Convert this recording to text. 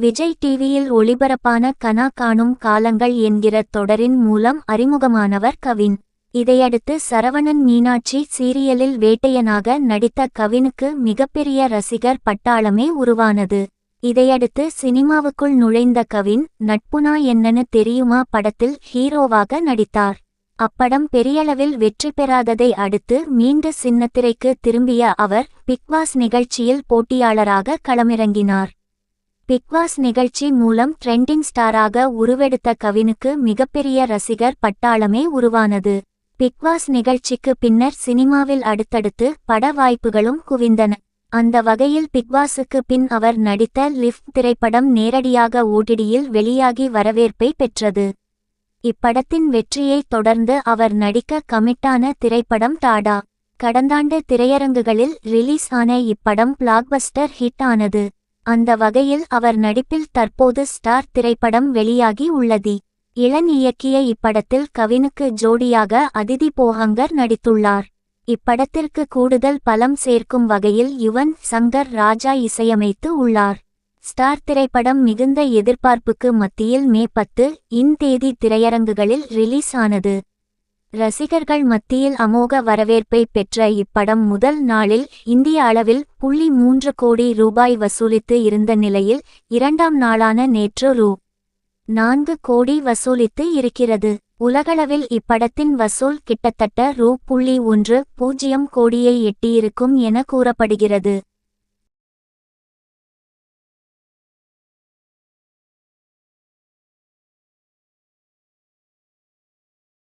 விஜய் டிவியில் ஒளிபரப்பான கனா காணும் காலங்கள் என்கிற தொடரின் மூலம் அறிமுகமானவர் கவின். இதையடுத்து சரவணன் மீனாட்சி சீரியலில் வேட்டையனாக நடித்த கவினுக்கு மிகப்பெரிய ரசிகர் பட்டாளமே உருவானது. இதையடுத்து சினிமாவுக்குள் நுழைந்த கவின் நட்புனா என்னன்னு தெரியுமா படத்தில் ஹீரோவாக நடித்தார். அப்படம் பெரியளவில் வெற்றி பெறாததை அடுத்து மீண்டு சின்னத்திரைக்கு திரும்பிய அவர் பிக்பாஸ் நிகழ்ச்சியில் போட்டியாளராக களமிறங்கினார். பிக்பாஸ் நிகழ்ச்சி மூலம் ட்ரெண்டிங் ஸ்டாராக உருவெடுத்த கவினுக்கு மிகப்பெரிய ரசிகர் பட்டாளமே உருவானது. பிக்பாஸ் நிகழ்ச்சிக்கு பின்னர் சினிமாவில் அடுத்தடுத்து பட வாய்ப்புகளும் குவிந்தன. அந்த வகையில் பிக்பாஸுக்கு பின் அவர் நடித்த லிஃப்ட் திரைப்படம் நேரடியாக ஓடிடியில் வெளியாகி வரவேற்பை பெற்றது. இப்படத்தின் வெற்றியைத் தொடர்ந்து அவர் நடிக்க கமிட்டான திரைப்படம் டாடா. கடந்தாண்டு திரையரங்குகளில் ரிலீஸ் ஆன இப்படம் பிளாக்பஸ்டர் ஹிட் ஆனது. அந்த வகையில் அவர் நடிப்பில் தற்போது ஸ்டார் திரைப்படம் வெளியாகி உள்ளது. இளன் இயக்கிய இப்படத்தில் கவினுக்கு ஜோடியாக அதிதி போஹங்கர் நடித்துள்ளார். இப்படத்திற்கு கூடுதல் பலம் சேர்க்கும் வகையில் யுவன் சங்கர் ராஜா இசையமைத்து உள்ளார். ஸ்டார் திரைப்படம் மிகுந்த எதிர்பார்ப்புக்கு மத்தியில் மே 10 இன் தேதி திரையரங்குகளில் ரிலீஸ் ஆனது. ரசிகர்கள் மத்தியில் அமோக வரவேற்பை பெற்ற இப்படம் முதல் நாளில் இந்திய அளவில் .3 கோடி ரூபாய் வசூலித்து இருந்த நிலையில் இரண்டாம் நாளான நேற்று ரூ.4 கோடி வசூலித்து இருக்கிறது. உலகளவில் இப்படத்தின் வசூல் கிட்டத்தட்ட ரூ.10 கோடியை எட்டியிருக்கும் என கூறப்படுகிறது.